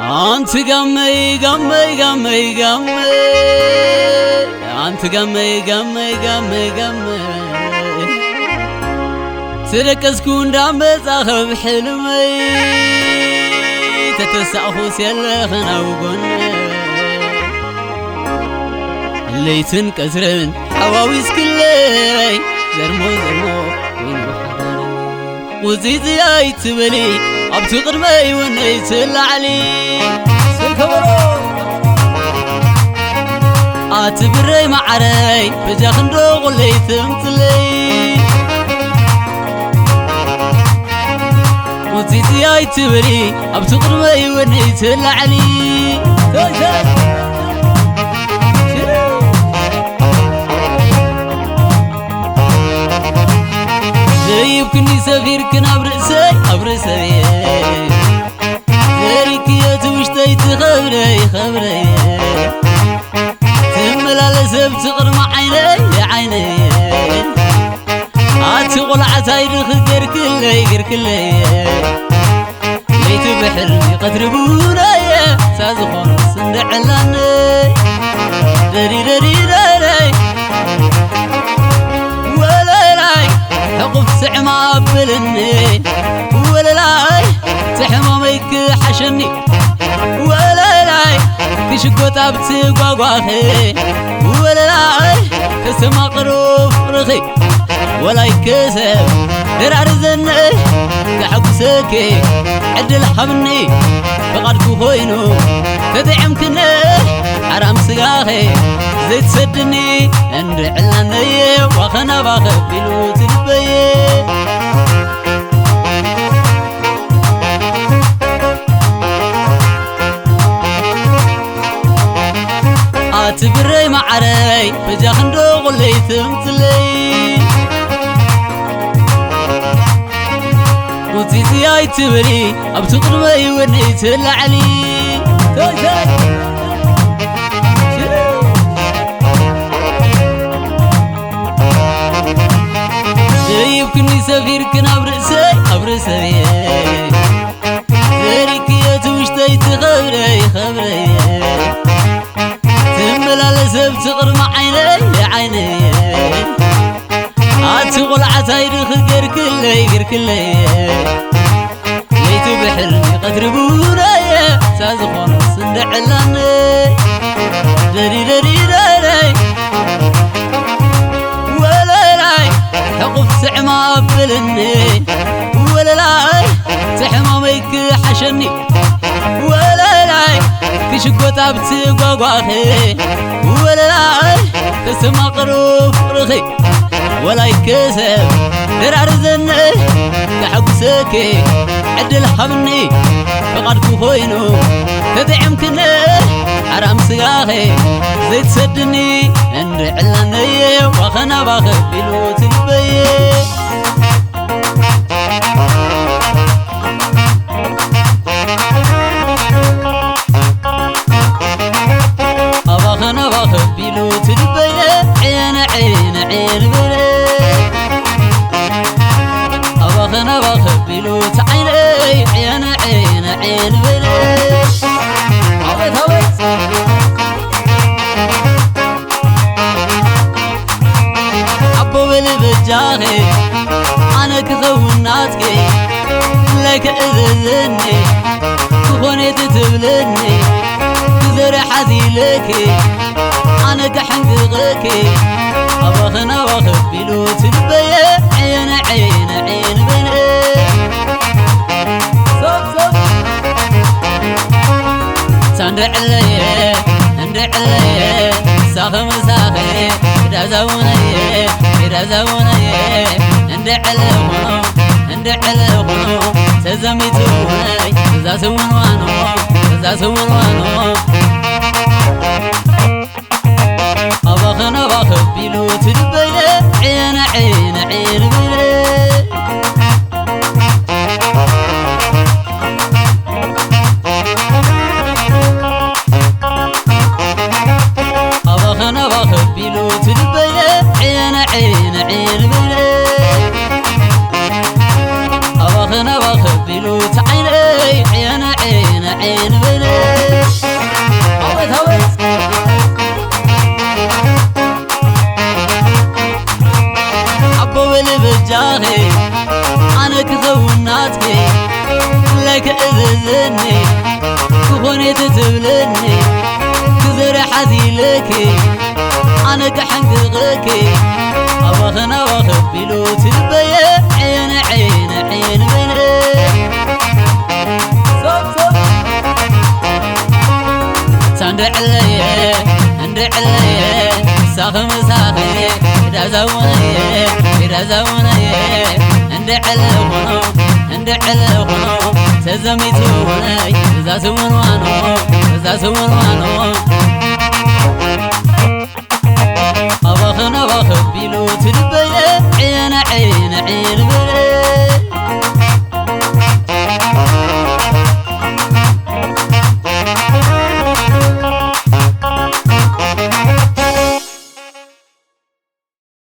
أنت قمي قمي قمي قمي أنت قمي قمي قمي قمي تركز كون دامت أخذ حلمي تتسعفوس يلخنا وقني اللي تنكسرن حواويس كلي زرمو زرمو وين بحراني وزيد يا يتبلي أبتو قرمي وني تلعلي سلكبرو أتبري معري بجاخندو غلي تمتلي وزيد يا يتبلي أبتو قرمي وني تلعلي يمكنني سفير كنا برسي ذلك يا توشتي تخبري خبري تملال سبت قرم عيني أتقول عتايد خذ قر كلي ليت بحلمي قتربونا سازخون صندع لاني دري حقف سعما بلني ولا لاي تحماميك حشني ولا لاي كشقوطا بتقواقواخي ولا لاي كسما قروف رخي ولا يكسب درار زني كحقسكي عدل حمني فقدكو خوينو تدعمكني حرام سقاخي زيت سدني اندع لاني وخنا باخف بلوت البيه أتبري معري بجاخندو غلي تمتلي وزيد يا يتبلي أبتو قرمي وني تلعلي يمكنني سفير كنا برسي ذلك يا توشتي تخبري تملال سبت قرم عيني أتقول عتايد خذ قر كلي ليت بحلمي قتربونا سازخون صندع لاني دري ولا لاي حقف سعما بلني ولا لاي تحماميك حشني ولا لاي كشقوطا بتقواقواخي ولا لاي كسما قروف رخي ولا يكسب درار زني كحقسكي عدل حمني فقدكو خوينو تدعمكني حرام سقاخي زيت سدني اندع لاني وخنا باخف بلوت البيه أباخنا باخف بلوت البيه عين بليه أباخنا باخف بلوت عين بليه هويت عبو بالبجاغي أنا كخوناتكي لك أذلني كخوني تتبلني كذر حذيلكي أنا كحنقغكي أباخنا واخف بلوت البيه عين بليه سندع لي ساخم ساخي رزوني اندع له سزميتوني زاسون وانو أباخنا باخف بلوت البيه عين بليه أباخنا باخف بلوت البيه عين بليه أباخنا باخف بلوت عين بليه أنا كخوناتكي لك أذني كخوني تتبلني كزري حزيلكي أنا كحنقغكي أبخنا وخبيلو تلبيا عين عين عين بني سندع لي اندع لي ساخم ساخي رزوني رزوني اندع لهونو اندع لهونو سزميتوني زاسون وانو زاسون وانو أبخنا وخبيلو تلبيا عين عين عين بني